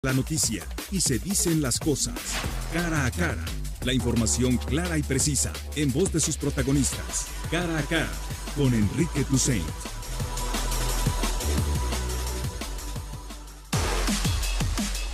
La noticia y se dicen las cosas cara a cara. La información clara y precisa en voz de sus protagonistas. Cara a cara con Enrique Tucent.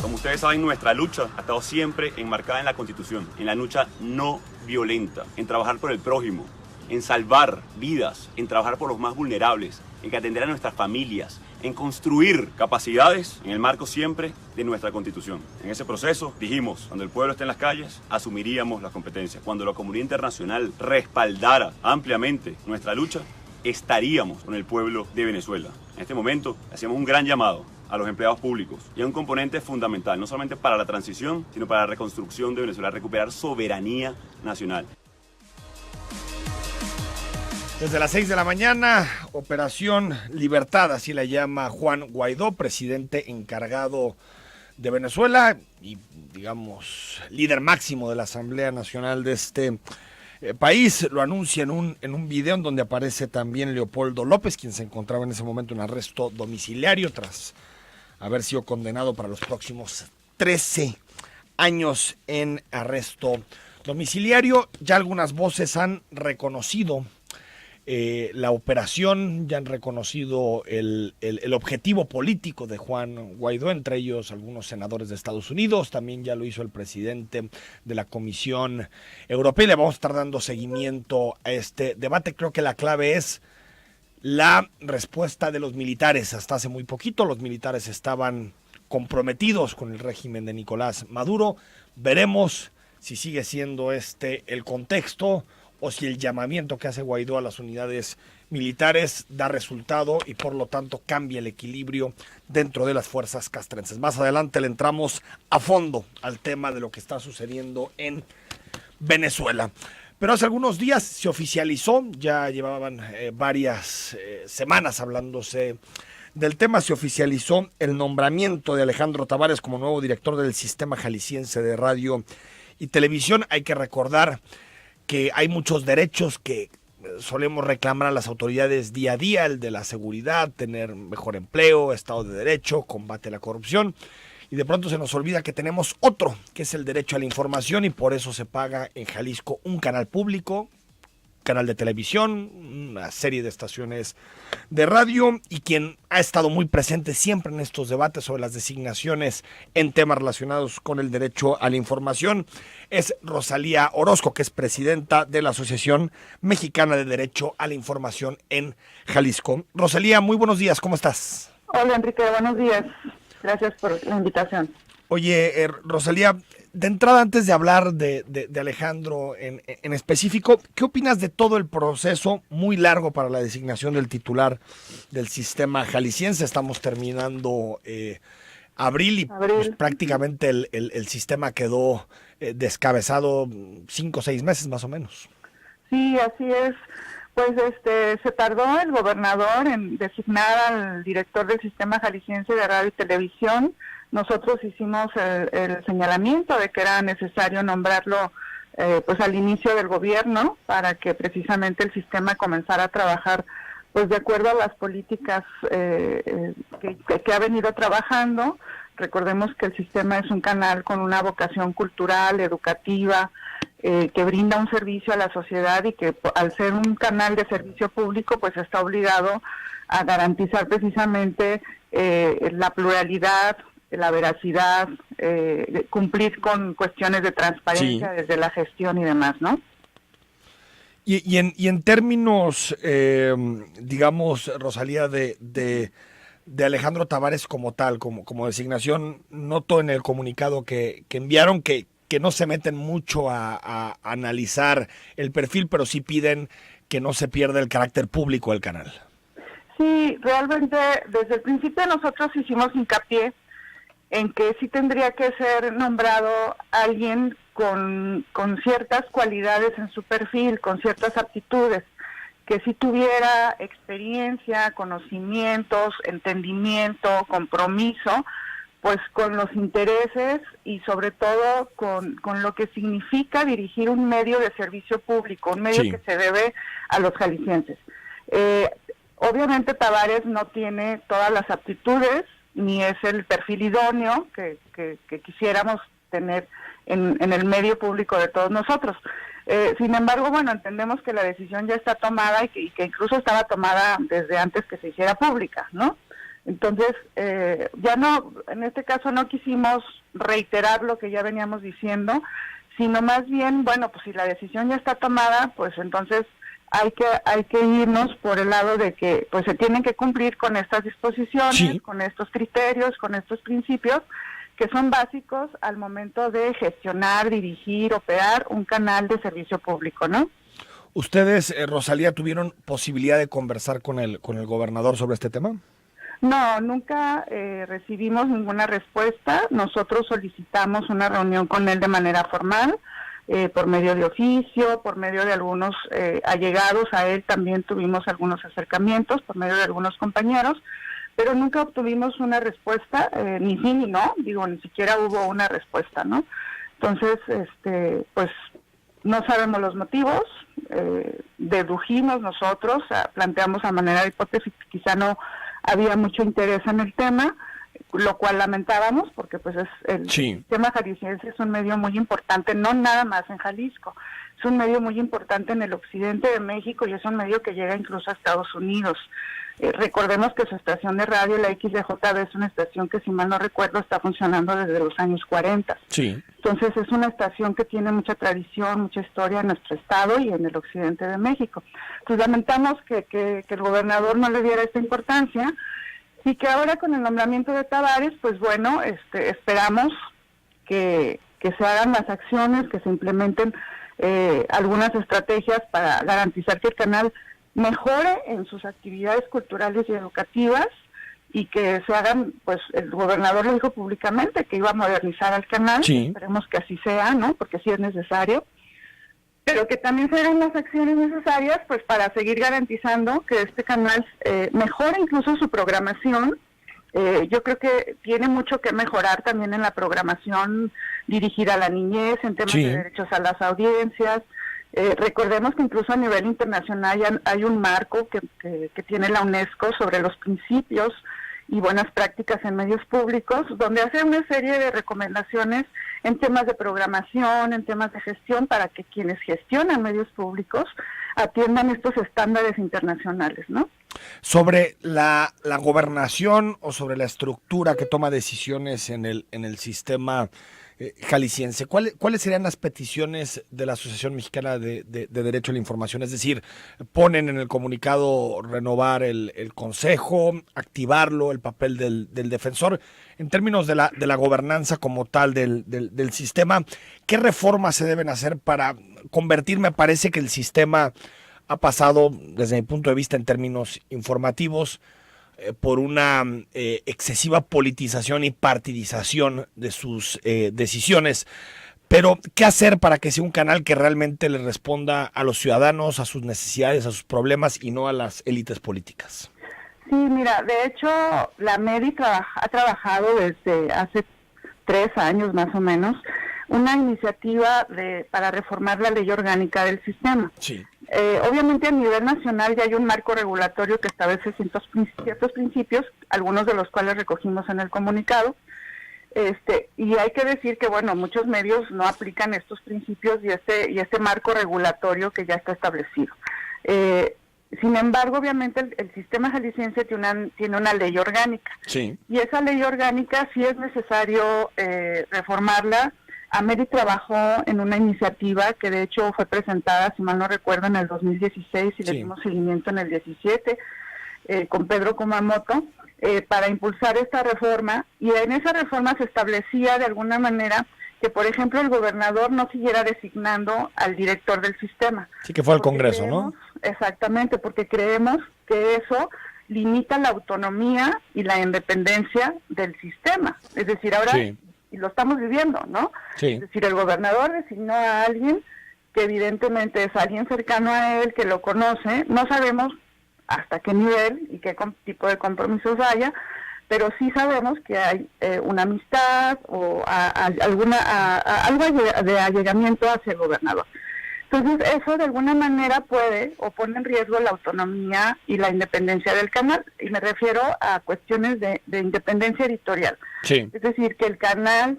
Como ustedes saben, nuestra lucha ha estado siempre enmarcada en la Constitución, en la lucha no violenta, en trabajar por el prójimo, en salvar vidas, en trabajar por los más vulnerables, en atender a nuestras familias, en construir capacidades en el marco siempre de nuestra Constitución. En ese proceso dijimos, cuando el pueblo esté en las calles, asumiríamos las competencias. Cuando la comunidad internacional respaldara ampliamente nuestra lucha, estaríamos con el pueblo de Venezuela. En este momento hacíamos un gran llamado a los empleados públicos y a un componente fundamental, no solamente para la transición, sino para la reconstrucción de Venezuela, recuperar soberanía nacional. Desde las 6 de la mañana, Operación Libertad, así la llama Juan Guaidó, presidente encargado de Venezuela y, digamos, líder máximo de la Asamblea Nacional de este país. Lo anuncia en un video en donde aparece también Leopoldo López, quien se encontraba en ese momento en arresto domiciliario tras haber sido condenado para los próximos 13 años en arresto domiciliario. Ya algunas voces han reconocido la operación, ya han reconocido el objetivo político de Juan Guaidó, entre ellos algunos senadores de Estados Unidos, también ya lo hizo el presidente de la Comisión Europea, y le vamos a estar dando seguimiento a este debate. Creo que la clave es la respuesta de los militares. Hasta hace muy poquito los militares estaban comprometidos con el régimen de Nicolás Maduro. Veremos si sigue siendo este el contexto o si el llamamiento que hace Guaidó a las unidades militares da resultado y por lo tanto cambia el equilibrio dentro de las fuerzas castrenses. Más adelante le entramos a fondo al tema de lo que está sucediendo en Venezuela. Pero hace algunos días se oficializó, ya llevaban varias semanas hablándose del tema, se oficializó el nombramiento de Alejandro Tavares como nuevo director del Sistema Jalisciense de Radio y Televisión. Hay que recordar que hay muchos derechos que solemos reclamar a las autoridades día a día, el de la seguridad, tener mejor empleo, Estado de Derecho, combate a la corrupción, y de pronto se nos olvida que tenemos otro, que es el derecho a la información, y por eso se paga en Jalisco un canal público, canal de televisión, una serie de estaciones de radio, y quien ha estado muy presente siempre en estos debates sobre las designaciones en temas relacionados con el derecho a la información es Rosalía Orozco, que es presidenta de la Asociación Mexicana de Derecho a la Información en Jalisco. Rosalía, muy buenos días, ¿cómo estás? Hola Enrique, buenos días, gracias por la invitación. Oye, Rosalía, de entrada, antes de hablar de Alejandro en específico, ¿qué opinas de todo el proceso muy largo para la designación del titular del sistema jalisciense? Estamos terminando abril y pues, prácticamente el sistema quedó descabezado 5 o 6 meses más o menos. Sí, así es. Pues se tardó el gobernador en designar al director del Sistema Jalisciense de Radio y Televisión. Nosotros hicimos el señalamiento de que era necesario nombrarlo pues al inicio del gobierno para que precisamente el sistema comenzara a trabajar pues de acuerdo a las políticas que ha venido trabajando. Recordemos que el sistema es un canal con una vocación cultural, educativa, que brinda un servicio a la sociedad y que al ser un canal de servicio público pues está obligado a garantizar precisamente la pluralidad, la veracidad, cumplir con cuestiones de transparencia desde la gestión y demás, ¿no? Y en términos, digamos, Rosalía, de Alejandro Tavares como tal, como designación, noto en el comunicado que enviaron que no se meten mucho a analizar el perfil, pero sí piden que no se pierda el carácter público del canal. Sí, realmente desde el principio nosotros hicimos hincapié en que sí tendría que ser nombrado alguien con ciertas cualidades en su perfil, con ciertas aptitudes, que sí tuviera experiencia, conocimientos, entendimiento, compromiso, pues con los intereses y sobre todo con lo que significa dirigir un medio de servicio público, un medio que se debe a los jaliscienses. Obviamente Tavares no tiene todas las aptitudes, ni es el perfil idóneo que quisiéramos tener en el medio público de todos nosotros. Sin embargo, bueno, entendemos que la decisión ya está tomada y que incluso estaba tomada desde antes que se hiciera pública, ¿no? Entonces, ya no, en este caso no quisimos reiterar lo que ya veníamos diciendo, sino más bien, bueno, pues si la decisión ya está tomada, pues entonces hay que irnos por el lado de que pues se tienen que cumplir con estas disposiciones, sí, con estos criterios, con estos principios que son básicos al momento de gestionar, dirigir, operar un canal de servicio público, ¿no? ¿Ustedes, Rosalía, tuvieron posibilidad de conversar con el gobernador sobre este tema? No, nunca recibimos ninguna respuesta. Nosotros solicitamos una reunión con él de manera formal, por medio de oficio, por medio de algunos allegados a él, también tuvimos algunos acercamientos por medio de algunos compañeros, pero nunca obtuvimos una respuesta, ni sí ni no, ni siquiera hubo una respuesta, ¿no? Entonces, pues no sabemos los motivos, dedujimos nosotros, planteamos a manera de hipótesis que quizá no había mucho interés en el tema, lo cual lamentábamos porque pues el sistema jalisciense es un medio muy importante, no nada más en Jalisco, es un medio muy importante en el occidente de México y es un medio que llega incluso a Estados Unidos. Recordemos que su estación de radio, la XDJB, es una estación que, si mal no recuerdo, está funcionando desde los años 40. Sí. Entonces es una estación que tiene mucha tradición, mucha historia en nuestro estado y en el occidente de México. Entonces lamentamos que el gobernador no le diera esta importancia y que ahora con el nombramiento de Tavares, pues bueno, esperamos que se hagan las acciones, que se implementen algunas estrategias para garantizar que el canal mejore en sus actividades culturales y educativas y que se hagan, pues el gobernador lo dijo públicamente que iba a modernizar al canal, esperemos que así sea, ¿no? Porque sí es necesario, pero que también se hagan las acciones necesarias pues para seguir garantizando que este canal mejore incluso su programación. Yo creo que tiene mucho que mejorar también en la programación dirigida a la niñez, en temas de derechos a las audiencias. Recordemos que incluso a nivel internacional hay un marco que tiene la UNESCO sobre los principios y buenas prácticas en medios públicos, donde hace una serie de recomendaciones en temas de programación, en temas de gestión, para que quienes gestionan medios públicos atiendan estos estándares internacionales, ¿no? Sobre la gobernación o sobre la estructura que toma decisiones en el sistema jalisciense, ¿cuáles serían las peticiones de la Asociación Mexicana de Derecho a la Información? Es decir, ponen en el comunicado renovar el consejo, activarlo, el papel del defensor. En términos de la gobernanza como tal del sistema, ¿qué reformas se deben hacer para convertir? Me parece que el sistema ha pasado, desde mi punto de vista en términos informativos, por una excesiva politización y partidización de sus decisiones. Pero, ¿qué hacer para que sea un canal que realmente le responda a los ciudadanos, a sus necesidades, a sus problemas y no a las élites políticas? Sí, mira, de hecho, la MEDI ha trabajado desde hace 3 años más o menos una iniciativa para reformar la ley orgánica del sistema. Sí. Obviamente a nivel nacional ya hay un marco regulatorio que establece ciertos principios, algunos de los cuales recogimos en el comunicado, y hay que decir que bueno, muchos medios no aplican estos principios y este marco regulatorio que ya está establecido. Sin embargo, obviamente el sistema jalisciense tiene una ley orgánica, y esa ley orgánica sí es necesario reformarla. AMEDI trabajó en una iniciativa que de hecho fue presentada, si mal no recuerdo, en el 2016 y le dimos seguimiento en el 17 con Pedro Kumamoto para impulsar esta reforma, y en esa reforma se establecía de alguna manera que, por ejemplo, el gobernador no siguiera designando al director del sistema. Sí, que fue al Congreso, ¿no? Exactamente, porque creemos que eso limita la autonomía y la independencia del sistema. Es decir, ahora... y lo estamos viviendo, ¿no? Es decir, el gobernador designó a alguien que evidentemente es alguien cercano a él, que lo conoce, no sabemos hasta qué nivel y qué tipo de compromisos haya, pero sí sabemos que hay una amistad o algo de allegamiento hacia el gobernador. Entonces, eso de alguna manera puede o pone en riesgo la autonomía y la independencia del canal, y me refiero a cuestiones de independencia editorial. Sí. Es decir, que el canal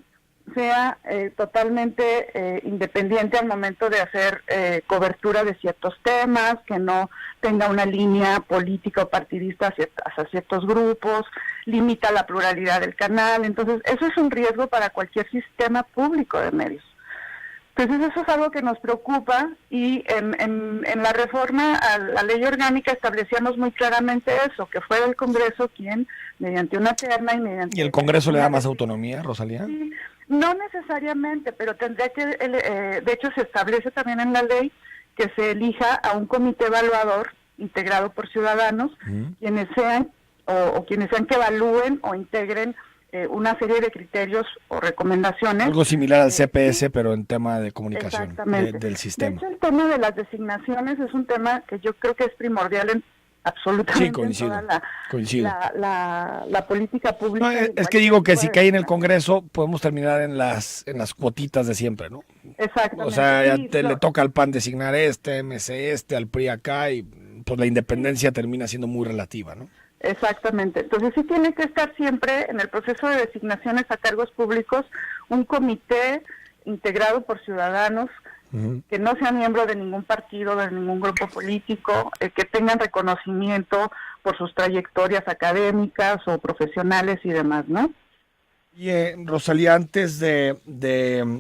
sea totalmente independiente al momento de hacer cobertura de ciertos temas, que no tenga una línea política o partidista hacia ciertos grupos, limita la pluralidad del canal. Entonces, eso es un riesgo para cualquier sistema público de medios. Entonces, eso es algo que nos preocupa, y en la reforma a la ley orgánica establecíamos muy claramente eso, que fuera el Congreso quien, mediante una terna y mediante... ¿Y el Congreso le da más autonomía, Rosalía? Sí, no necesariamente, pero tendría que, de hecho se establece también en la ley que se elija a un comité evaluador integrado por ciudadanos, quienes sean o quienes sean que evalúen o integren una serie de criterios o recomendaciones. Algo similar al CPS, pero en tema de comunicación del sistema. De hecho, el tema de las designaciones es un tema que yo creo que es primordial en absolutamente coincido, en toda la política pública. No, es que digo que si cae en el Congreso podemos terminar en las cuotitas de siempre, ¿no? Exactamente. O sea, ya le toca al PAN designar MC al PRI acá, y pues la independencia termina siendo muy relativa, ¿no? Exactamente. Entonces sí tiene que estar siempre en el proceso de designaciones a cargos públicos un comité integrado por ciudadanos, que no sean miembro de ningún partido, de ningún grupo político, que tengan reconocimiento por sus trayectorias académicas o profesionales y demás, ¿no? Y Rosalía, antes de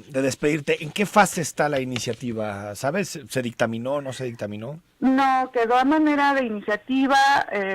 despedirte, ¿en qué fase está la iniciativa? ¿Sabes? ¿Se dictaminó, no se dictaminó? No, quedó a manera de iniciativa,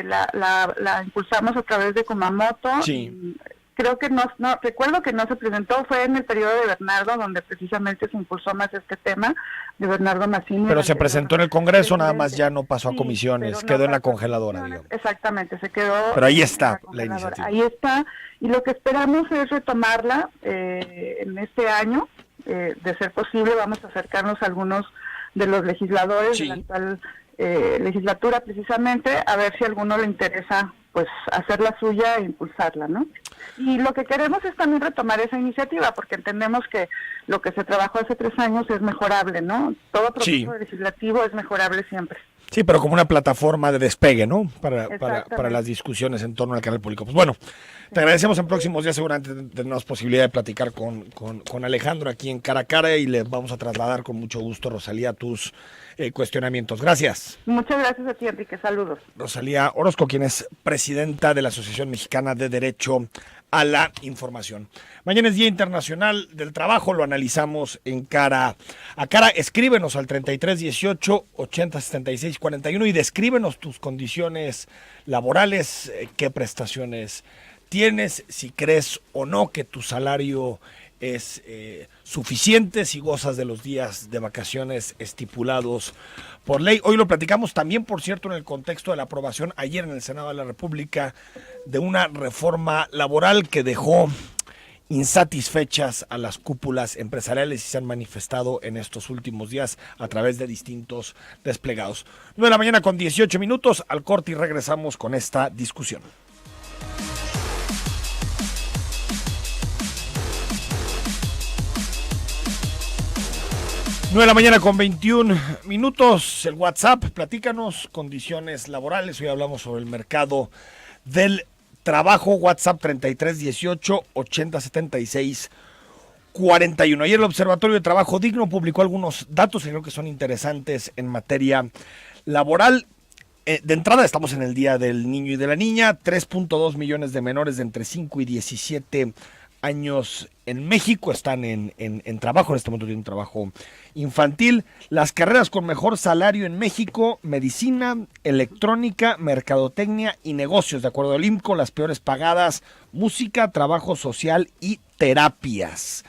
la impulsamos a través de Kumamoto. Sí. Creo que no, recuerdo que no se presentó, fue en el periodo de Bernardo, donde precisamente se impulsó más este tema, de Bernardo Mazzini. Pero se presentó en el Congreso, nada más ya no pasó a comisiones, quedó en la congeladora, digamos. Exactamente, se quedó. Pero ahí está la iniciativa. Ahí está, y lo que esperamos es retomarla en este año, de ser posible, vamos a acercarnos a algunos de los legisladores de la actual legislatura, precisamente, a ver si a alguno le interesa pues hacer la suya e impulsarla, ¿no? Y lo que queremos es también retomar esa iniciativa, porque entendemos que lo que se trabajó hace 3 años es mejorable, ¿no? Todo proceso legislativo es mejorable siempre. Sí, pero como una plataforma de despegue, ¿no? Para las discusiones en torno al canal público. Pues bueno, te agradecemos. En próximos días seguramente tendremos posibilidad de platicar con Alejandro aquí en Cara a Cara, y le vamos a trasladar con mucho gusto, Rosalía, tus cuestionamientos. Gracias. Muchas gracias a ti, Enrique. Saludos. Rosalía Orozco, quien es presidenta de la Asociación Mexicana de Derecho a la Información. Mañana es Día Internacional del Trabajo, lo analizamos en Cara a Cara. Escríbenos al 3318 8076 41 y descríbenos tus condiciones laborales, qué prestaciones tienes, si crees o no que tu salario es suficiente, si gozas de los días de vacaciones estipulados por ley. Hoy lo platicamos también, por cierto, en el contexto de la aprobación ayer en el Senado de la República de una reforma laboral que dejó insatisfechas a las cúpulas empresariales y se han manifestado en estos últimos días a través de distintos desplegados. 9:18 a.m, al corte, y regresamos con esta discusión. 9:21 a.m, el WhatsApp, platícanos condiciones laborales. Hoy hablamos sobre el mercado del trabajo. WhatsApp 3318 8076 41. Ayer el Observatorio de Trabajo Digno publicó algunos datos que creo que son interesantes en materia laboral. De entrada, estamos en el Día del Niño y de la Niña. 3.2 millones de menores de entre 5 y 17 años en México están en trabajo. En este momento tienen un trabajo infantil. Las carreras con mejor salario en México: medicina, electrónica, mercadotecnia y negocios, de acuerdo al IMCO. Las peores pagadas: música, trabajo social y terapias.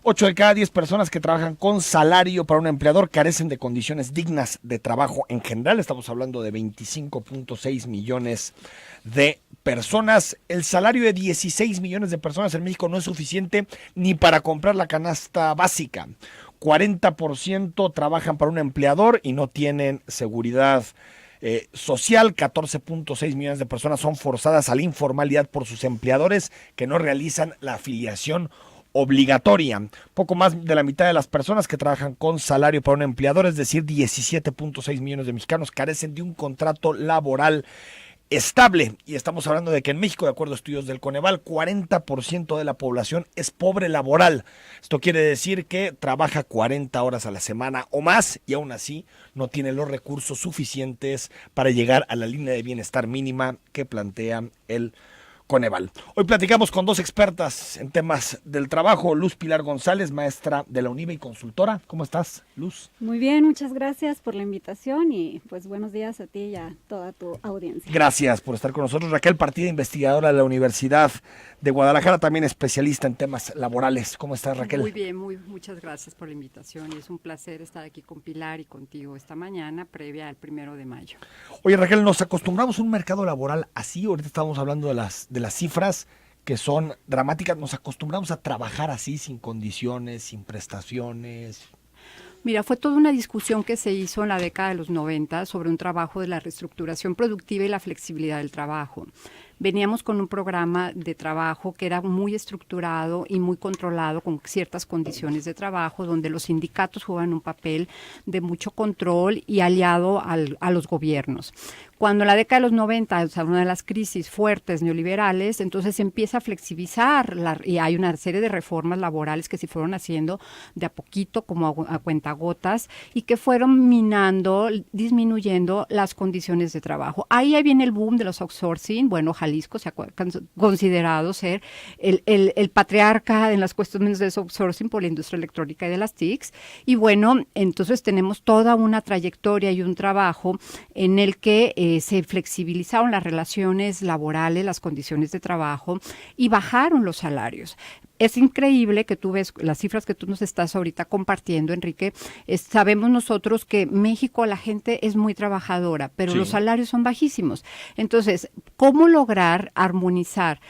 8 de cada 10 personas que trabajan con salario para un empleador carecen de condiciones dignas de trabajo en general. Estamos hablando de 25.6 millones de personas. El salario de 16 millones de personas en México no es suficiente ni para comprar la canasta básica. 40% trabajan para un empleador y no tienen seguridad social. 14.6 millones de personas son forzadas a la informalidad por sus empleadores que no realizan la afiliación obligatoria. Poco más de la mitad de las personas que trabajan con salario para un empleador, es decir, 17.6 millones de mexicanos, carecen de un contrato laboral estable. Y estamos hablando de que en México, de acuerdo a estudios del Coneval, 40% de la población es pobre laboral. Esto quiere decir que trabaja 40 horas a la semana o más y aún así no tiene los recursos suficientes para llegar a la línea de bienestar mínima que plantea el Coneval. Hoy platicamos con dos expertas en temas del trabajo. Luz Pilar González, maestra de la UNIVE y consultora. ¿Cómo estás, Luz? Muy bien, muchas gracias por la invitación y pues buenos días a ti y a toda tu audiencia. Gracias por estar con nosotros. Raquel Partida, investigadora de la Universidad de Guadalajara, también especialista en temas laborales. ¿Cómo estás, Raquel? Muy bien, muchas gracias por la invitación y es un placer estar aquí con Pilar y contigo esta mañana previa al 1 de mayo. Oye, Raquel, nos acostumbramos a un mercado laboral así. Ahorita estamos hablando de las cifras que son dramáticas. Nos acostumbramos a trabajar así, sin condiciones, sin prestaciones. Mira, fue toda una discusión que se hizo en la década de los 90 sobre un trabajo de la reestructuración productiva y la flexibilidad del trabajo. Veníamos con un programa de trabajo que era muy estructurado y muy controlado con ciertas condiciones de trabajo, donde los sindicatos juegan un papel de mucho control y aliado a los gobiernos. Cuando en la década de los 90, o sea, una de las crisis fuertes neoliberales, entonces se empieza a flexibilizar y hay una serie de reformas laborales que se fueron haciendo de a poquito, como a cuentagotas, y que fueron disminuyendo las condiciones de trabajo. Ahí viene el boom de los outsourcing. Bueno, Jalisco se ha considerado ser el patriarca en las cuestiones de outsourcing por la industria electrónica y de las TICs. Y bueno, entonces tenemos toda una trayectoria y un trabajo en el que se flexibilizaron las relaciones laborales, las condiciones de trabajo y bajaron los salarios. Es increíble que tú ves las cifras que tú nos estás ahorita compartiendo, Enrique. Sabemos nosotros que México, la gente es muy trabajadora, pero sí, los salarios son bajísimos. Entonces, ¿cómo lograr armonizar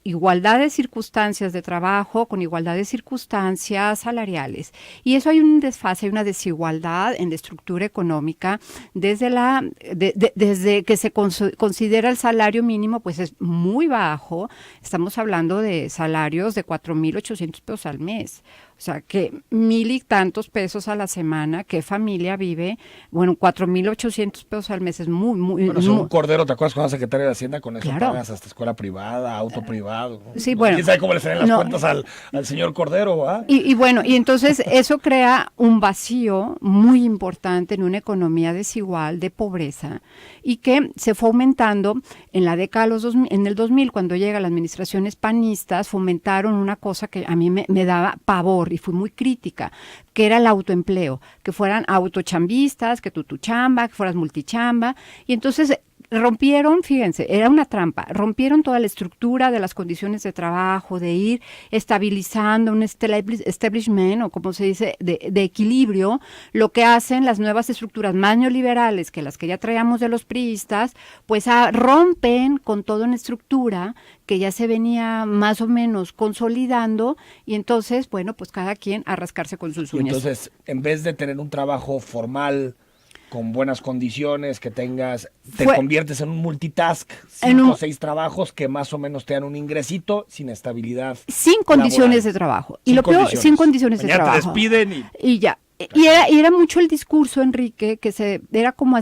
igualdad de circunstancias de trabajo con igualdad de circunstancias salariales? Y eso hay un desfase, hay una desigualdad en la estructura económica desde que se considera el salario mínimo, pues es muy bajo. Estamos hablando de salarios de 4,800 pesos al mes. O sea, que 1,000 y tantos pesos a la semana. ¿Qué familia vive? Bueno, 4,800 pesos al mes es muy... Bueno, según Cordero, ¿te acuerdas cuando era secretario de Hacienda? Con eso claro, pagas hasta escuela privada, auto privado. Sí, bueno. ¿Quién sabe cómo le salen las cuentas al señor Cordero? ¿Ah? Y bueno, y entonces eso crea un vacío muy importante en una economía desigual, de pobreza, y que se fue aumentando en la década de los 2000, en el 2000, cuando llegan las administraciones panistas, fomentaron una cosa que a mí me daba pavor y fui muy crítica, que era el autoempleo, que fueran autochambistas, que tu chamba, que fueras multichamba, y entonces rompieron, fíjense, era una trampa, rompieron toda la estructura de las condiciones de trabajo, de ir estabilizando un establishment, o como se dice, de equilibrio. Lo que hacen las nuevas estructuras más neoliberales, que las que ya traíamos de los priistas, pues rompen con toda una estructura que ya se venía más o menos consolidando, y entonces, bueno, pues cada quien a rascarse con sus uñas. Entonces, en vez de tener un trabajo formal, con buenas condiciones, que tengas, te conviertes en un multitask, 5 o 6 trabajos que más o menos te dan un ingresito sin estabilidad. Sin condiciones de trabajo. Y lo peor, sin condiciones de trabajo. Te despiden y ya. Y era mucho el discurso, Enrique, que era como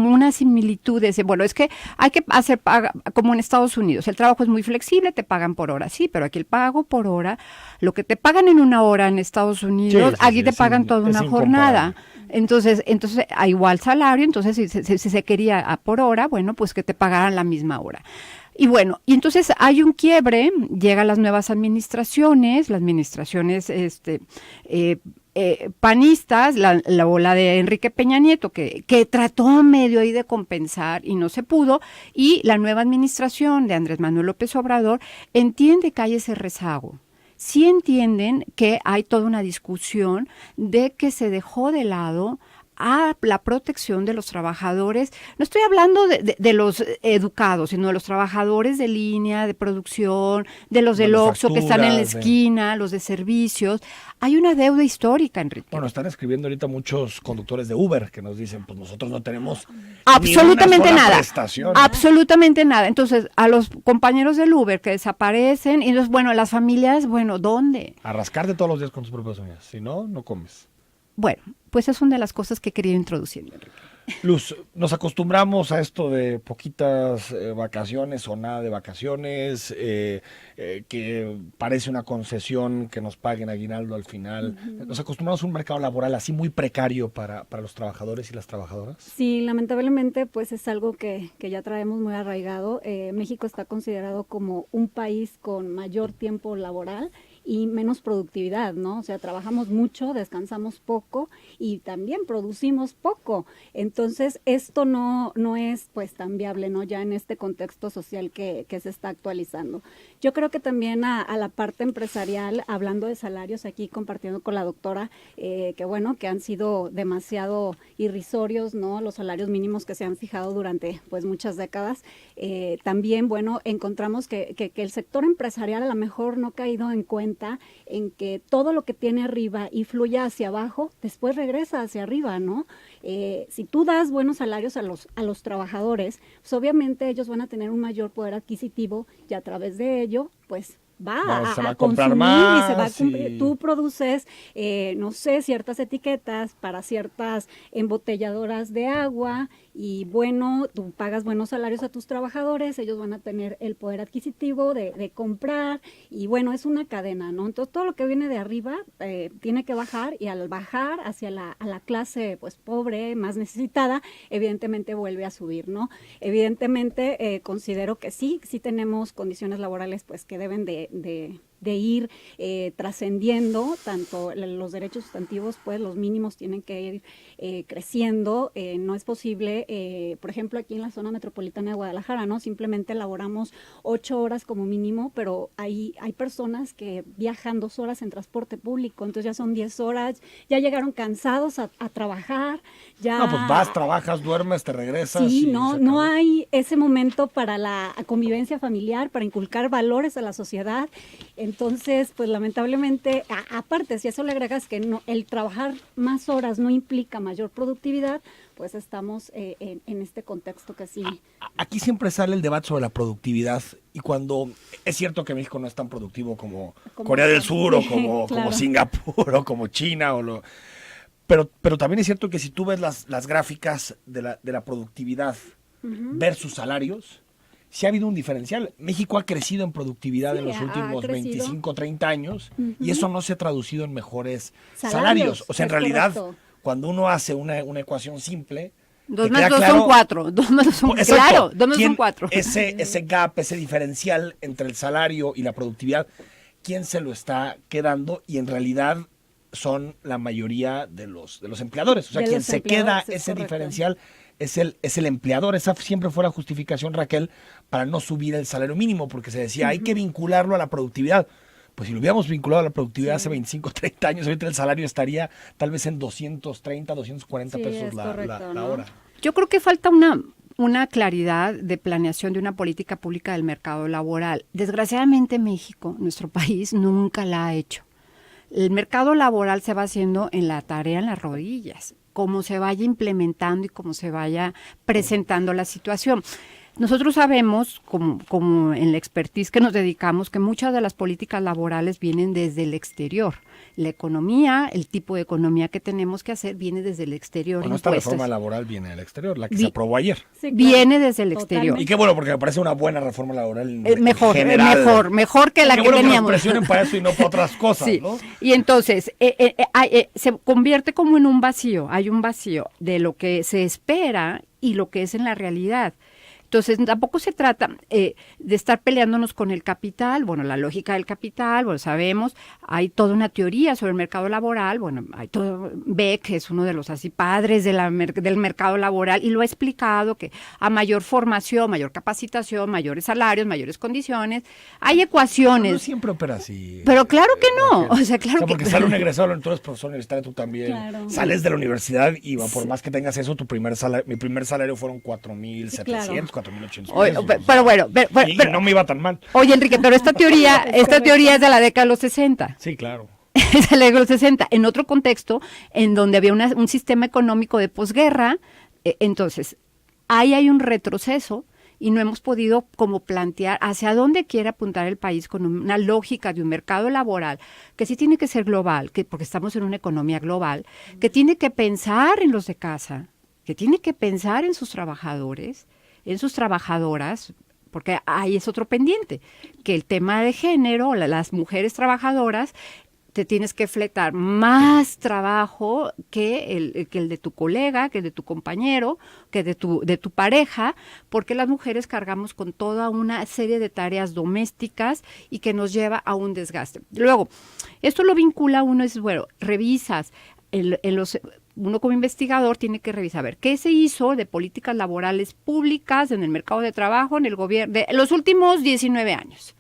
una similitud de bueno, es que hay que hacer como en Estados Unidos, el trabajo es muy flexible, te pagan por hora, sí, pero aquí el pago por hora, lo que te pagan en una hora en Estados Unidos, aquí te pagan toda una jornada. Entonces, a igual salario, entonces si se quería por hora, bueno, pues que te pagaran la misma hora. Y bueno, y entonces hay un quiebre, llegan las nuevas administraciones, panistas, la ola de Enrique Peña Nieto, que trató medio ahí de compensar y no se pudo, y la nueva administración de Andrés Manuel López Obrador entiende que hay ese rezago. Sí entienden que hay toda una discusión de que se dejó de lado a la protección de los trabajadores. No estoy hablando de los educados, sino de los trabajadores de línea, de producción, de los del Oxxo que están en la esquina, los de servicios. Hay una deuda histórica, Enrique. Bueno, están escribiendo ahorita muchos conductores de Uber que nos dicen, pues nosotros no tenemos absolutamente ni una sola nada. prestación. Absolutamente nada. Entonces, a los compañeros del Uber que desaparecen, y entonces, bueno, las familias, bueno, ¿dónde? A rascarte todos los días con tus propias uñas. Si no, no comes. Bueno, pues es una de las cosas que he querido introducir, Enrique. Luz, nos acostumbramos a esto de poquitas vacaciones o nada de vacaciones, que parece una concesión que nos paguen aguinaldo al final. Nos acostumbramos a un mercado laboral así muy precario para los trabajadores y las trabajadoras. Sí, lamentablemente pues es algo que ya traemos muy arraigado. México está considerado como un país con mayor tiempo laboral y menos productividad, ¿no? O sea, trabajamos mucho, descansamos poco y también producimos poco. Entonces, esto no es pues tan viable, ¿no? Ya en este contexto social que se está actualizando. Yo creo que también a la parte empresarial, hablando de salarios aquí, compartiendo con la doctora, que bueno, que han sido demasiado irrisorios, ¿no? Los salarios mínimos que se han fijado durante pues muchas décadas. También, bueno, encontramos que el sector empresarial a lo mejor no ha caído en cuenta en que todo lo que tiene arriba y fluye hacia abajo, después regresa hacia arriba, ¿no? Si tú das buenos salarios a los trabajadores, pues obviamente ellos van a tener un mayor poder adquisitivo y a través de ello, pues se va a comprar comprar más, y se va a más cumplir. Tú produces, no sé, ciertas etiquetas para ciertas embotelladoras de agua y bueno, tú pagas buenos salarios a tus trabajadores, ellos van a tener el poder adquisitivo de comprar y bueno, es una cadena, ¿no? Entonces todo lo que viene de arriba tiene que bajar y al bajar hacia a la clase pues pobre, más necesitada, evidentemente vuelve a subir, ¿no? Evidentemente considero que sí tenemos condiciones laborales pues que deben de ir trascendiendo, tanto los derechos sustantivos, pues los mínimos tienen que ir creciendo, no es posible, por ejemplo, aquí en la zona metropolitana de Guadalajara, ¿no? Simplemente laboramos 8 horas como mínimo, pero hay personas que viajan 2 horas en transporte público, entonces ya son 10 horas, ya llegaron cansados a trabajar, ya... No, pues vas, trabajas, duermes, te regresas. Sí, no hay ese momento para la convivencia familiar, para inculcar valores a la sociedad. Entonces, pues lamentablemente, aparte, si a eso le agregas que no, el trabajar más horas no implica mayor productividad, pues estamos en este contexto que sí. Aquí siempre sale el debate sobre la productividad y cuando es cierto que México no es tan productivo como Corea del Sur o como, claro, como Singapur o como China pero también es cierto que si tú ves las gráficas de la productividad versus salarios, sí ha habido un diferencial. México ha crecido en productividad en los últimos 25, 30 años y eso no se ha traducido en mejores salarios. O sea, en realidad, correcto, cuando uno hace una ecuación simple... 2 más 2 son 4. 2 más 2 son 4. Claro, 2 más 2 son 4. Ese gap, ese diferencial entre el salario y la productividad, ¿quién se lo está quedando? Y en realidad son la mayoría de los empleadores. O sea, quien se queda ese diferencial es el empleador. Esa siempre fue la justificación, Raquel, para no subir el salario mínimo, porque se decía, hay que vincularlo a la productividad. Pues si lo hubiéramos vinculado a la productividad hace 25, 30 años, ahorita el salario estaría tal vez en 230, 240 pesos la hora. Yo creo que falta una claridad de planeación de una política pública del mercado laboral. Desgraciadamente México, nuestro país, nunca la ha hecho. El mercado laboral se va haciendo en la tarea en las rodillas, como se vaya implementando y como se vaya presentando la situación. Nosotros sabemos, como en la expertise que nos dedicamos, que muchas de las políticas laborales vienen desde el exterior. La economía, el tipo de economía que tenemos que hacer viene desde el exterior. Bueno, esta reforma laboral viene del exterior, la que se aprobó ayer. Sí, claro. Viene desde el exterior. Y qué bueno, porque me parece una buena reforma laboral mejor que la que bueno teníamos. Que nos presionen para eso y no para otras cosas, sí. ¿no? Y entonces se convierte como en un vacío. Hay un vacío de lo que se espera y lo que es en la realidad. Entonces, tampoco se trata de estar peleándonos con el capital. Bueno, la lógica del capital, bueno, sabemos, hay toda una teoría sobre el mercado laboral. Bueno, hay todo, Beck es uno de los así padres de del mercado laboral y lo ha explicado que a mayor formación, mayor capacitación, mayores salarios, mayores condiciones, hay ecuaciones. No siempre opera así. Pero claro que no, o sea, claro porque que sale un egresado, tú eres profesor universitario, tú también. Claro. Sales de la universidad y por más que tengas eso, mi primer salario fueron 4,700, claro. 4,800. Pero bueno, y no me iba tan mal. Oye, Enrique, pero esta teoría es de la década de los 60. Sí, claro. Es de la década de los 60, en otro contexto, en donde había un sistema económico de posguerra. Entonces, ahí hay un retroceso y no hemos podido como plantear hacia dónde quiere apuntar el país con una lógica de un mercado laboral que sí tiene que ser global, porque estamos en una economía global, que tiene que pensar en los de casa, que tiene que pensar en sus trabajadores, en sus trabajadoras, porque ahí es otro pendiente, que el tema de género, las mujeres trabajadoras, te tienes que fletar más trabajo que el de tu colega, que el de tu compañero, que de tu pareja, porque las mujeres cargamos con toda una serie de tareas domésticas y que nos lleva a un desgaste. Luego, esto lo vincula uno, es bueno, revisas uno como investigador tiene que revisar, a ver, ¿qué se hizo de políticas laborales públicas en el mercado de trabajo, en el gobierno, de los últimos 19 años?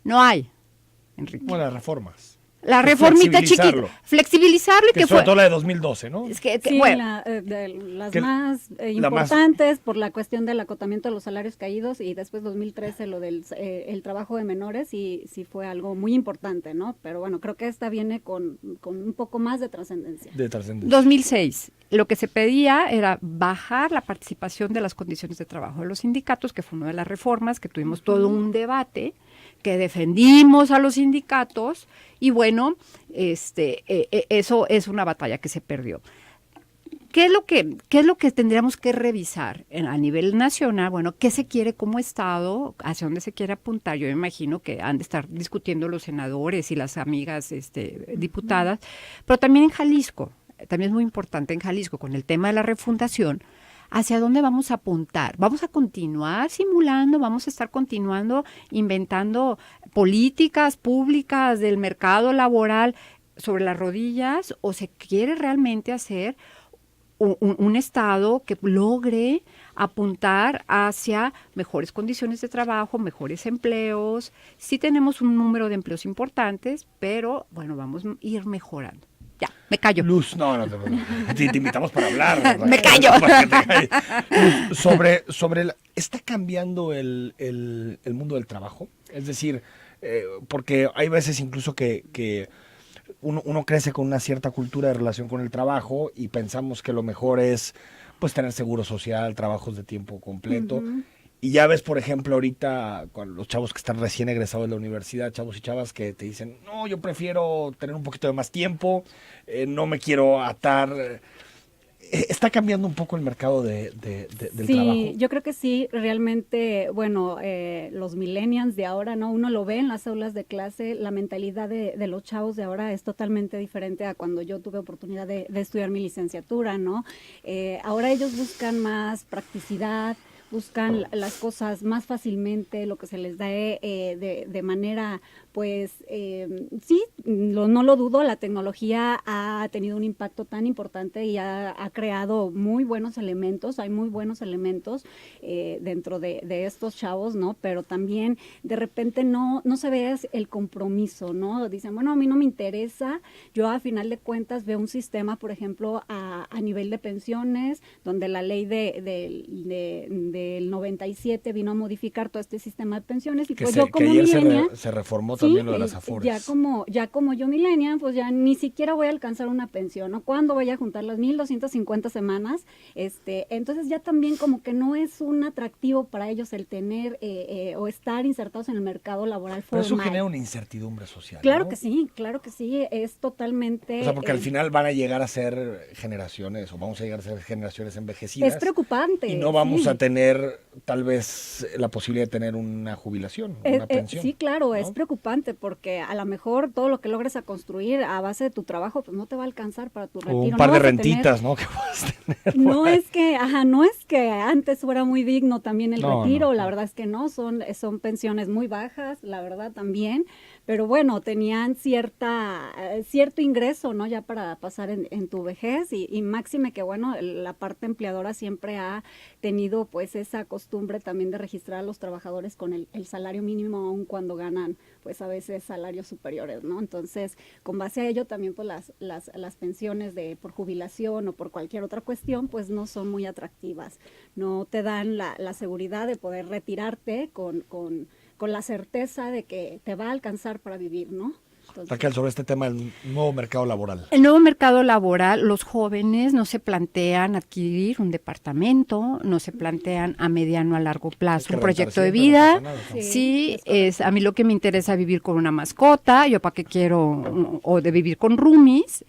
No hay, Enrique. Bueno, las reformas. La reformita chiquita, flexibilizarlo y que fue todo la de 2012, ¿no? Es que Sí, bueno, las más importantes por la cuestión del acotamiento de los salarios caídos y después 2013 lo del el trabajo de menores y sí fue algo muy importante, ¿no? Pero bueno, creo que esta viene con un poco más de trascendencia. 2006, lo que se pedía era bajar la participación de las condiciones de trabajo de los sindicatos, que fue una de las reformas, que tuvimos todo un debate, que defendimos a los sindicatos y bueno, eso es una batalla que se perdió. ¿Qué es lo que tendríamos que revisar a nivel nacional? Bueno, ¿qué se quiere como Estado? ¿Hacia dónde se quiere apuntar? Yo me imagino que han de estar discutiendo los senadores y las amigas diputadas, pero también en Jalisco, también es muy importante en Jalisco, con el tema de la refundación, ¿hacia dónde vamos a apuntar? ¿Vamos a continuar simulando? ¿Vamos a estar continuando inventando políticas públicas del mercado laboral sobre las rodillas? ¿O se quiere realmente hacer un Estado que logre apuntar hacia mejores condiciones de trabajo, mejores empleos? Sí tenemos un número de empleos importantes, pero bueno, vamos a ir mejorando. Ya, me callo. Luz, no, te invitamos para hablar. Me callo. Luz, ¿está cambiando el mundo del trabajo? Es decir, porque hay veces incluso que uno crece con una cierta cultura de relación con el trabajo y pensamos que lo mejor es pues tener seguro social, trabajos de tiempo completo. Uh-huh. Y ya ves, por ejemplo, ahorita con los chavos que están recién egresados de la universidad, chavos y chavas que te dicen, no, yo prefiero tener un poquito de más tiempo, no me quiero atar. ¿Está cambiando un poco el mercado del trabajo? Sí, yo creo que sí, realmente, bueno, los millennials de ahora, ¿no? Uno lo ve en las aulas de clase, la mentalidad de los chavos de ahora es totalmente diferente a cuando yo tuve oportunidad de estudiar mi licenciatura, ¿no? Ahora ellos buscan más practicidad, buscan las cosas más fácilmente, lo que se les da de manera, pues, sí, no lo dudo, la tecnología ha tenido un impacto tan importante y ha creado muy buenos elementos, hay muy buenos elementos dentro de estos chavos, ¿no? Pero también de repente no se ve el compromiso, ¿no? Dicen, bueno, a mí no me interesa, yo a final de cuentas veo un sistema, por ejemplo, a nivel de pensiones, donde la ley del 97 vino a modificar todo este sistema de pensiones y pues yo como millennial se reformó también lo de las afores. Ya como yo millennial, pues ya ni siquiera voy a alcanzar una pensión, ¿no? ¿Cuándo voy a juntar las 1,250 semanas? Entonces ya también como que no es un atractivo para ellos el tener o estar insertados en el mercado laboral formal. Pero eso genera una incertidumbre social, Claro ¿no? que sí, es totalmente... O sea, porque al final van a llegar a ser generaciones, o vamos a llegar a ser generaciones envejecidas. Es preocupante. Y no vamos a tener tal vez la posibilidad de tener una jubilación, una pensión. Sí, claro, ¿no? es preocupante. preocupante porque a lo mejor todo lo que logres a construir a base de tu trabajo pues no te va a alcanzar para tu retiro. O un par de vas a rentitas, tener, ¿no? Que puedes tener. no es que antes fuera muy digno también el retiro, no. la verdad es que no, son pensiones muy bajas, la verdad también, pero bueno, tenían cierto ingreso, ¿no? Ya para pasar en tu vejez y máxime que bueno, la parte empleadora siempre ha tenido pues esa costumbre también de registrar a los trabajadores con el salario mínimo aun cuando ganan pues a veces salarios superiores, ¿no? Entonces, con base a ello también pues las pensiones por jubilación o por cualquier otra cuestión pues no son muy atractivas, no te dan la seguridad de poder retirarte con la certeza de que te va a alcanzar para vivir, ¿no? Entonces, Raquel, sobre este tema del nuevo mercado laboral. El nuevo mercado laboral, los jóvenes no se plantean adquirir un departamento, no se plantean a mediano, a largo plazo un proyecto de vida. Sí, a mí lo que me interesa es vivir con una mascota, yo para qué quiero, o de vivir con roomies.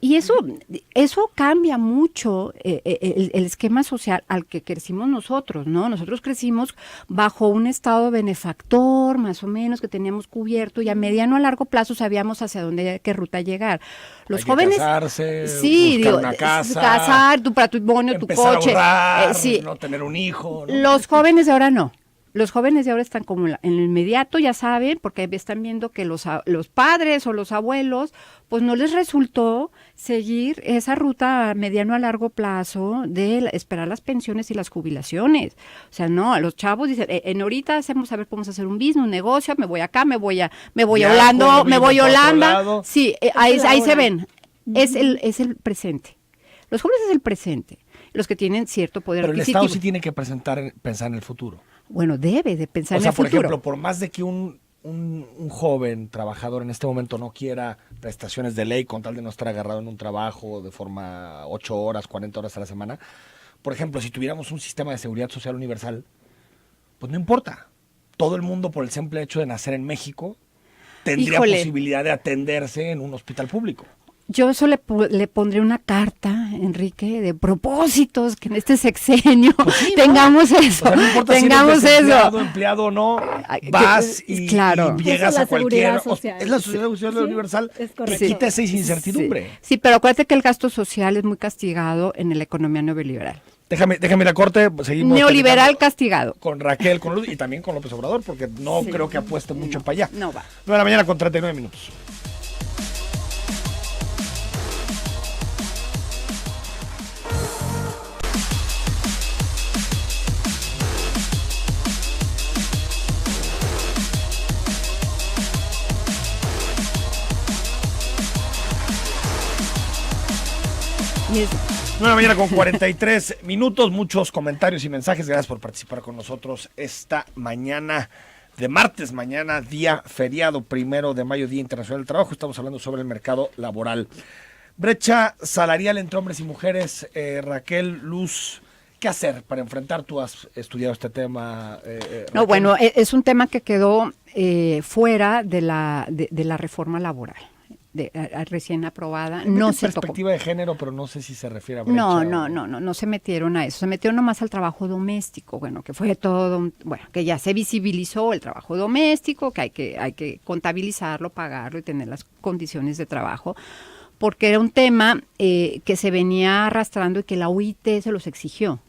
Y eso cambia mucho el esquema social al que crecimos nosotros, ¿no? Nosotros crecimos bajo un estado benefactor, más o menos, que teníamos cubierto, y a mediano a largo plazo sabíamos hacia dónde, qué ruta llegar. Los jóvenes, casarse, sí, buscar una casa, casar, tu patrimonio, tu coche, a ahorrar, sí. no tener un hijo, ¿no? Los jóvenes de ahora no. Los jóvenes de ahora están como en el inmediato, ya saben, porque están viendo que los padres o los abuelos, pues no les resultó seguir esa ruta a mediano a largo plazo de esperar las pensiones y las jubilaciones. O sea, no, los chavos dicen, ahorita hacemos a ver, podemos hacer un business, un negocio, me voy acá, me voy a Holanda, me voy a Holanda. Sí, ahí se ven. Es el presente. Los jóvenes es el presente. Los que tienen cierto poder adquisitivo. Pero el Estado sí tiene que pensar en el futuro. Bueno, debe de pensar en el futuro. O sea, por ejemplo, por más de que un joven trabajador en este momento no quiera prestaciones de ley con tal de no estar agarrado en un trabajo de forma 8 horas, 40 horas a la semana, por ejemplo, si tuviéramos un sistema de seguridad social universal, pues no importa. Todo el mundo, por el simple hecho de nacer en México, tendría posibilidad de atenderse en un hospital público. Yo eso le pondré una carta, Enrique, de propósitos, que en este sexenio pues sí, tengamos eso. O sea, no importa tengamos si eres eso. Empleado o no, vas y llegas a cualquier... Es la seguridad social universal que quita esa incertidumbre. Sí, pero acuérdate que el gasto social es muy castigado en la economía neoliberal. Déjame la corte, seguimos. Neoliberal castigado. Con Raquel, con Luz y también con López Obrador, porque no creo que apueste mucho para allá. No va. 9 de la mañana con 39 minutos. Yes. 9 de la mañana con 43 minutos, muchos comentarios y mensajes. Gracias por participar con nosotros esta mañana de martes, mañana día feriado, 1 de mayo, Día Internacional del Trabajo. Estamos hablando sobre el mercado laboral. Brecha salarial entre hombres y mujeres. Raquel, Luz, ¿qué hacer para enfrentar? Tú has estudiado este tema. No, bueno, es un tema que quedó fuera de la reforma laboral. Recién aprobada, no se tocó. Perspectiva de género, pero no sé si se refiere a brecha. No se metieron a eso, se metieron nomás al trabajo doméstico, bueno, que fue todo, que ya se visibilizó el trabajo doméstico, que hay que contabilizarlo, pagarlo y tener las condiciones de trabajo, porque era un tema que se venía arrastrando y que la UIT se los exigió.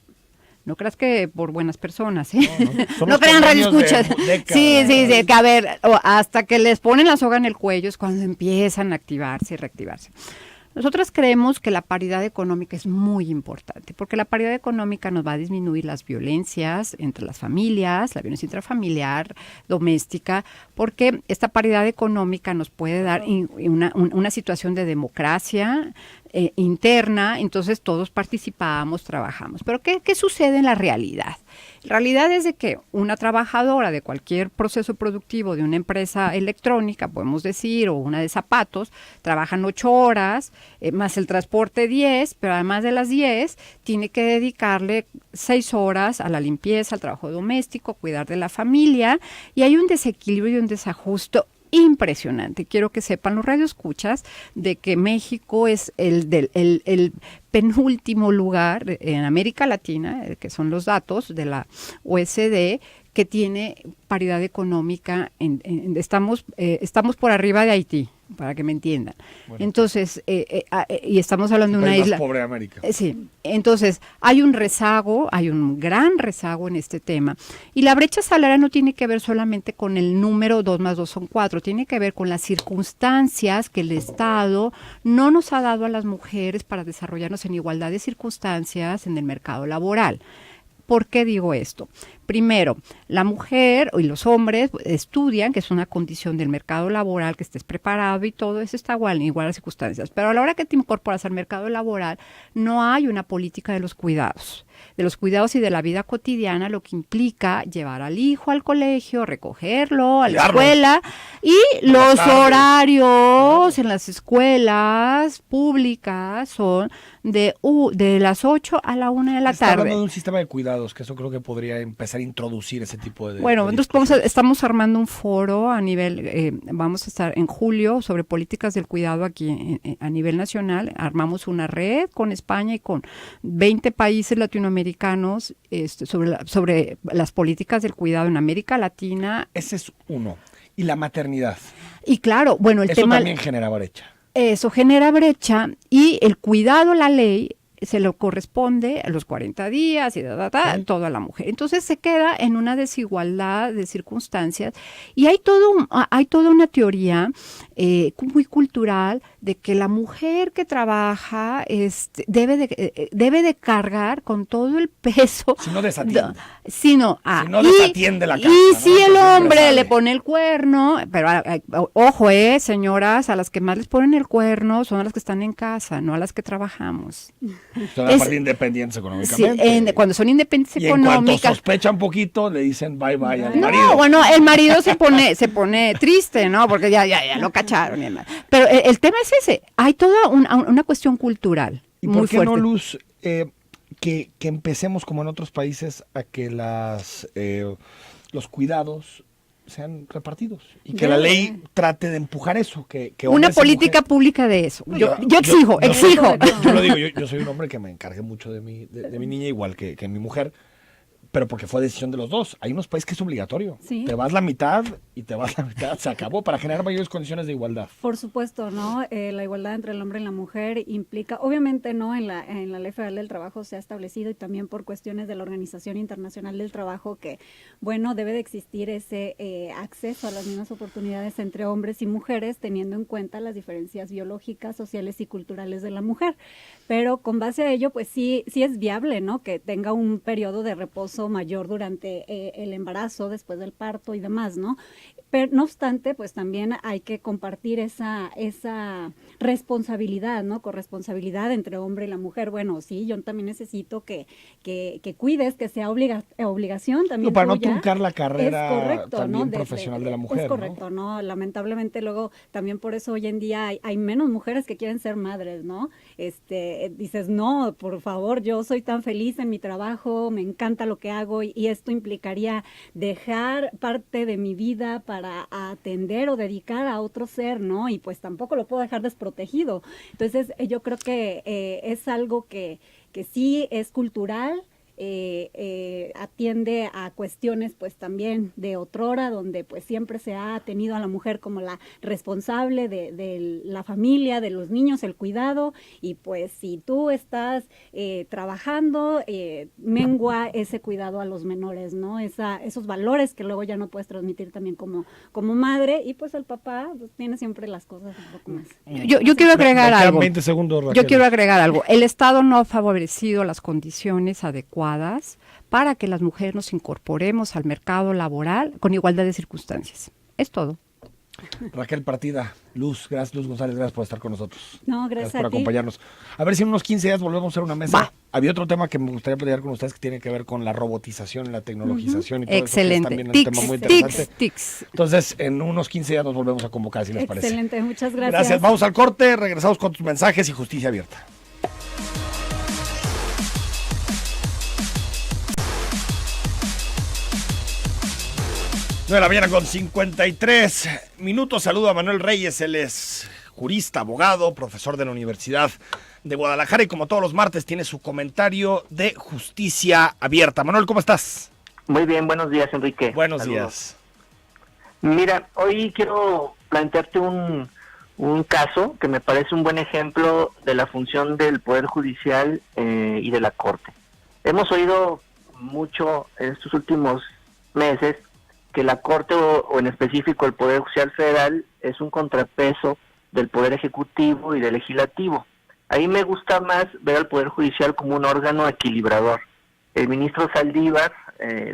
No creas que por buenas personas, ¿eh? No crean radioescuchas. Sí, que a ver, hasta que les ponen la soga en el cuello es cuando empiezan a activarse y reactivarse. Nosotras creemos que la paridad económica es muy importante, porque la paridad económica nos va a disminuir las violencias entre las familias, la violencia intrafamiliar, doméstica, porque esta paridad económica nos puede dar una situación de democracia interna, entonces todos participamos, trabajamos. Pero ¿qué sucede en la realidad? La realidad es de que una trabajadora de cualquier proceso productivo de una empresa electrónica, podemos decir, o una de zapatos, trabajan 8 horas, más el transporte 10, pero además de las 10, tiene que dedicarle 6 horas a la limpieza, al trabajo doméstico, cuidar de la familia, y hay un desequilibrio y un desajuste impresionante. Quiero que sepan los radioescuchas de que México es el penúltimo lugar en América Latina, que son los datos de la OECD, que tiene paridad económica. Estamos por arriba de Haití, para que me entiendan. Bueno, entonces, y estamos hablando de una isla pobre de América. Sí, entonces hay un rezago, hay un gran rezago en este tema. Y la brecha salarial no tiene que ver solamente con el número 2 más 2 son 4, tiene que ver con las circunstancias que el Estado no nos ha dado a las mujeres para desarrollarnos en igualdad de circunstancias en el mercado laboral. ¿Por qué digo esto? Primero, la mujer y los hombres estudian, que es una condición del mercado laboral, que estés preparado y todo eso está igual, en iguales circunstancias. Pero a la hora que te incorporas al mercado laboral, no hay una política de los cuidados y de la vida cotidiana, lo que implica llevar al hijo al colegio, recogerlo a la escuela, y los horarios en las escuelas públicas son de las 8 a la 1 de la tarde. Está hablando de un sistema de cuidados, que eso creo que podría empezar a introducir ese tipo de... Bueno, entonces estamos armando un foro a nivel, vamos a estar en julio sobre políticas del cuidado aquí a nivel nacional. Armamos una red con España y con 20 países latinoamericanos sobre las políticas del cuidado en América Latina. Ese es uno. Y la maternidad. Y claro, bueno, eso también genera brecha. Eso genera brecha, y el cuidado, la ley, se lo corresponde a los 40 días y todo a la mujer. Entonces se queda en una desigualdad de circunstancias, y hay toda una teoría muy cultural de que la mujer que trabaja debe de cargar con todo el peso. Si no desatiende. Si no desatiende la casa. Y si el hombre le pone el cuerno, pero ojo, señoras, a las que más les ponen el cuerno son a las que están en casa, no a las que trabajamos. Son la parte independientes económicamente. Sí, cuando son independientes y económicas. En cuanto sospechan un poquito, le dicen bye bye al marido. No, bueno, el marido se pone triste, ¿no? Porque ya lo cacharon. Pero el tema es ese. Hay toda una cuestión cultural. ¿Y muy por qué fuerte. no, Luz, que empecemos como en otros países a que los cuidados sean repartidos y que la ley trate de empujar eso, que una política pública de eso. Yo exijo. Yo lo digo, yo soy un hombre que me encargué mucho de mi niña, igual que mi mujer, pero porque fue decisión de los dos. Hay unos países que es obligatorio. Sí. Te vas la mitad y te vas la mitad, se acabó, para generar mayores condiciones de igualdad. Por supuesto, ¿no? La igualdad entre el hombre y la mujer implica, obviamente, ¿no? En la Ley Federal del Trabajo se ha establecido, y también por cuestiones de la Organización Internacional del Trabajo, que, bueno, debe de existir ese acceso a las mismas oportunidades entre hombres y mujeres, teniendo en cuenta las diferencias biológicas, sociales y culturales de la mujer. Pero con base a ello, pues sí es viable, ¿no? Que tenga un periodo de reposo mayor durante el embarazo, después del parto y demás, ¿no? Pero no obstante, pues también hay que compartir esa responsabilidad, ¿no? Corresponsabilidad entre hombre y la mujer. Bueno, sí, yo también necesito que cuides, que sea obligación también para tuya. No truncar la carrera correcto, también ¿no? profesional de la mujer. Es correcto, ¿no? Lamentablemente luego también por eso hoy en día hay menos mujeres que quieren ser madres, ¿no? Dices, no, por favor, yo soy tan feliz en mi trabajo, me encanta lo que hago, y esto implicaría dejar parte de mi vida para atender o dedicar a otro ser, ¿no? Y pues tampoco lo puedo dejar desprotegido. Entonces, yo creo que es algo que sí es cultural, atiende a cuestiones pues también de otrora, donde pues siempre se ha tenido a la mujer como la responsable de la familia, de los niños, el cuidado, y pues si tú estás trabajando, mengua ese cuidado a los menores, ¿no? Esos valores que luego ya no puedes transmitir también como madre, y pues el papá pues, tiene siempre las cosas un poco más. Yo quiero agregar algo. 20 segundos, Raquel. Yo quiero agregar algo. El Estado no ha favorecido las condiciones adecuadas para que las mujeres nos incorporemos al mercado laboral con igualdad de circunstancias. Es todo. Raquel Partida, Luz González, gracias por estar con nosotros. No, gracias por a ti. acompañarnos. A ver si en unos 15 días volvemos a hacer una mesa. Va. Había otro tema que me gustaría platicar con ustedes que tiene que ver con la robotización, la tecnologización y todo Excelente. eso, que es también un tema muy interesante. Tics. Entonces, en unos 15 días nos volvemos a convocar, si les parece. Excelente, muchas gracias. Gracias, vamos al corte, regresamos con tus mensajes y Justicia Abierta. De la mañana con 53 minutos. Saludo a Manuel Reyes, él es jurista, abogado, profesor de la Universidad de Guadalajara, y como todos los martes tiene su comentario de Justicia Abierta. Manuel, ¿cómo estás? Muy bien, buenos días, Enrique. Buenos Saludos. días. Mira, hoy quiero plantearte un caso que me parece un buen ejemplo de la función del Poder Judicial y de la Corte. Hemos oído mucho en estos últimos meses que la Corte o en específico el Poder Judicial Federal es un contrapeso del Poder Ejecutivo y del Legislativo. Ahí me gusta más ver al Poder Judicial como un órgano equilibrador. El ministro Saldívar,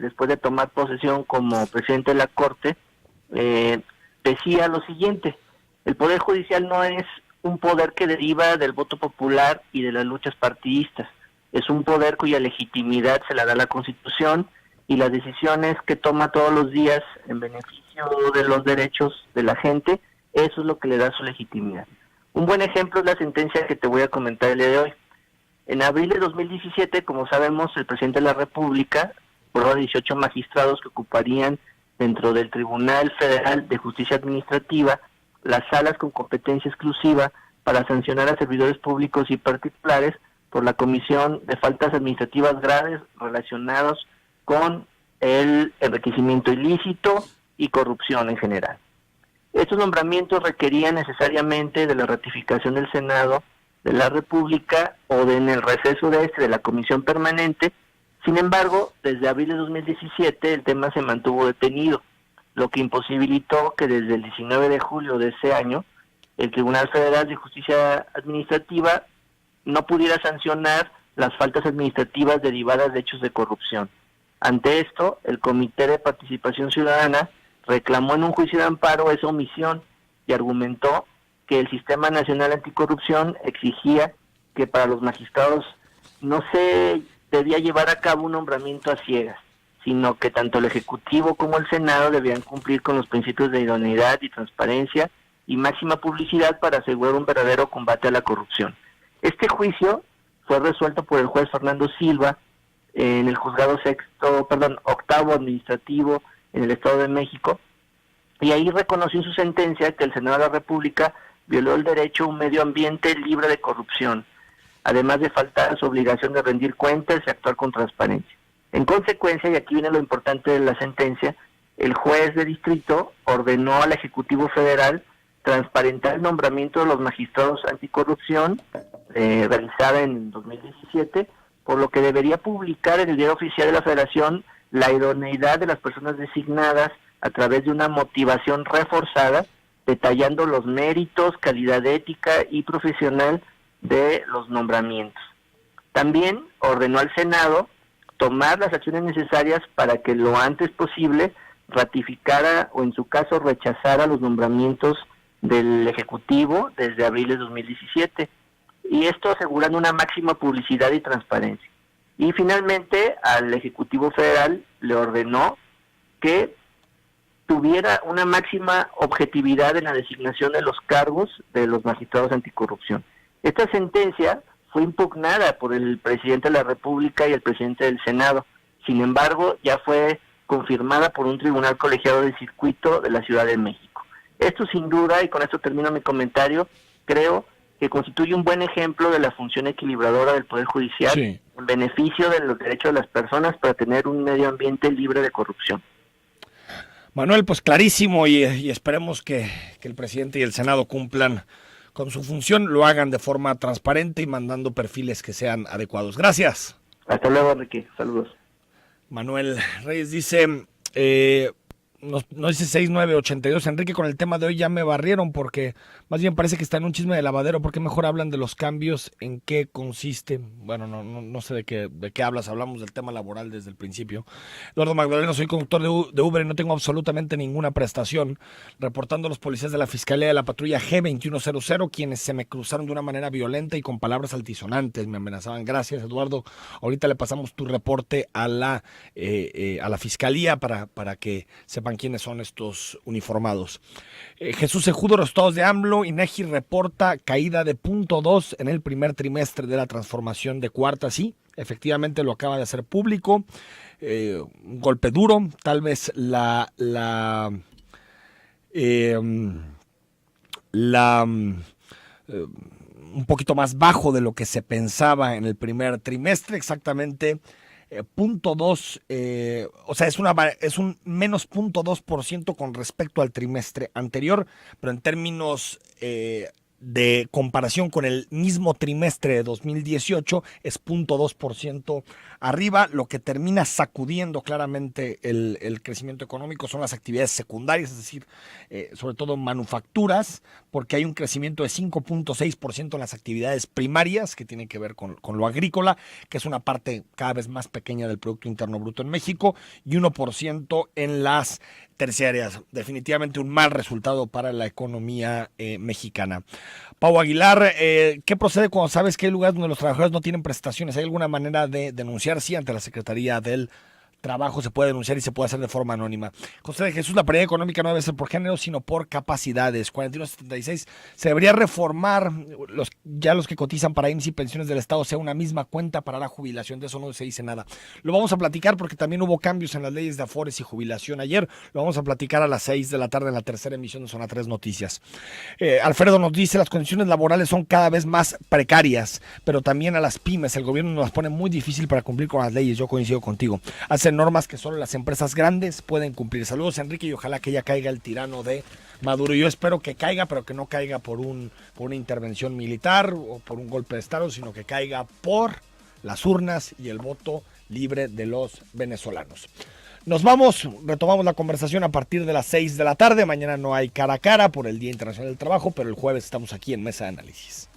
después de tomar posesión como presidente de la Corte, decía lo siguiente: el Poder Judicial no es un poder que deriva del voto popular y de las luchas partidistas, es un poder cuya legitimidad se la da la Constitución y las decisiones que toma todos los días en beneficio de los derechos de la gente, eso es lo que le da su legitimidad. Un buen ejemplo es la sentencia que te voy a comentar el día de hoy. En abril de 2017, como sabemos, el presidente de la República aprobó 18 magistrados que ocuparían dentro del Tribunal Federal de Justicia Administrativa las salas con competencia exclusiva para sancionar a servidores públicos y particulares por la comisión de faltas administrativas graves relacionadas con el enriquecimiento ilícito y corrupción en general. Estos nombramientos requerían necesariamente de la ratificación del Senado de la República o en el receso de la Comisión Permanente. Sin embargo, desde abril de 2017 el tema se mantuvo detenido, lo que imposibilitó que desde el 19 de julio de ese año el Tribunal Federal de Justicia Administrativa no pudiera sancionar las faltas administrativas derivadas de hechos de corrupción. Ante esto, el Comité de Participación Ciudadana reclamó en un juicio de amparo esa omisión y argumentó que el Sistema Nacional Anticorrupción exigía que para los magistrados no se debía llevar a cabo un nombramiento a ciegas, sino que tanto el Ejecutivo como el Senado debían cumplir con los principios de idoneidad y transparencia y máxima publicidad para asegurar un verdadero combate a la corrupción. Este juicio fue resuelto por el juez Fernando Silva en el juzgado octavo administrativo en el Estado de México, y ahí reconoció en su sentencia que el Senado de la República violó el derecho a un medio ambiente libre de corrupción, además de faltar a su obligación de rendir cuentas y actuar con transparencia. En consecuencia, y aquí viene lo importante de la sentencia, el juez de distrito ordenó al Ejecutivo Federal transparentar el nombramiento de los magistrados anticorrupción realizada en 2017, por lo que debería publicar en el Diario Oficial de la Federación la idoneidad de las personas designadas a través de una motivación reforzada, detallando los méritos, calidad ética y profesional de los nombramientos. También ordenó al Senado tomar las acciones necesarias para que lo antes posible ratificara o en su caso rechazara los nombramientos del Ejecutivo desde abril de 2017, y esto asegurando una máxima publicidad y transparencia. Y finalmente al Ejecutivo Federal le ordenó que tuviera una máxima objetividad en la designación de los cargos de los magistrados anticorrupción. Esta sentencia fue impugnada por el presidente de la República y el presidente del Senado. Sin embargo, ya fue confirmada por un tribunal colegiado de circuito de la Ciudad de México. Esto sin duda, y con esto termino mi comentario, creo que constituye un buen ejemplo de la función equilibradora del Poder Judicial, sí, en beneficio de los derechos de las personas para tener un medio ambiente libre de corrupción. Manuel, pues clarísimo, y esperemos que el presidente y el Senado cumplan con su función, lo hagan de forma transparente y mandando perfiles que sean adecuados. Gracias. Hasta luego, Enrique. Saludos. Manuel Reyes dice, nos dice 6982, Enrique, con el tema de hoy ya me barrieron porque más bien parece que está en un chisme de lavadero, porque mejor hablan de los cambios, en qué consiste. Bueno, no sé de qué hablas, hablamos del tema laboral desde el principio. Eduardo Magdaleno, soy conductor de Uber y no tengo absolutamente ninguna prestación, reportando a los policías de la Fiscalía de la Patrulla G2100, quienes se me cruzaron de una manera violenta y con palabras altisonantes, me amenazaban. Gracias, Eduardo, ahorita le pasamos tu reporte a la Fiscalía para que sepan quiénes son estos uniformados. Jesús Sejudo, resultados de AMLO, INEGI reporta caída de 0.2 en el primer trimestre de la transformación de cuarta. Sí, efectivamente lo acaba de hacer público. Un golpe duro, tal vez un poquito más bajo de lo que se pensaba en el primer trimestre, exactamente 0.2, o sea, es un menos 0.2% con respecto al trimestre anterior, pero en términos de comparación con el mismo trimestre de 2018 es 0.2% arriba. Lo que termina sacudiendo claramente el crecimiento económico son las actividades secundarias, es decir, sobre todo manufacturas, porque hay un crecimiento de 5.6% en las actividades primarias, que tiene que ver con lo agrícola, que es una parte cada vez más pequeña del Producto Interno Bruto en México, y 1% en las terciarias. Definitivamente un mal resultado para la economía mexicana. Pau Aguilar, ¿qué procede cuando sabes que hay lugares donde los trabajadores no tienen prestaciones? ¿Hay alguna manera de denunciar? Sí, ante la Secretaría del Trabajo se puede denunciar y se puede hacer de forma anónima. José de Jesús, la paridad económica no debe ser por género, sino por capacidades. 4176, se debería reformar los que cotizan para IMSS y pensiones del Estado sea una misma cuenta para la jubilación. De eso no se dice nada. Lo vamos a platicar porque también hubo cambios en las leyes de afores y jubilación ayer. Lo vamos a platicar a las 6 de la tarde en la tercera emisión de Zona 3 Noticias. Alfredo nos dice, las condiciones laborales son cada vez más precarias, pero también a las pymes el gobierno nos las pone muy difícil para cumplir con las leyes. Yo coincido contigo. Hace normas que solo las empresas grandes pueden cumplir. Saludos, Enrique, y ojalá que ya caiga el tirano de Maduro. Yo espero que caiga, pero que no caiga por una intervención militar o por un golpe de Estado, sino que caiga por las urnas y el voto libre de los venezolanos. Nos vamos, retomamos la conversación a partir de las 6 de la tarde. Mañana no hay cara a cara por el Día Internacional del Trabajo, pero el jueves estamos aquí en Mesa de Análisis.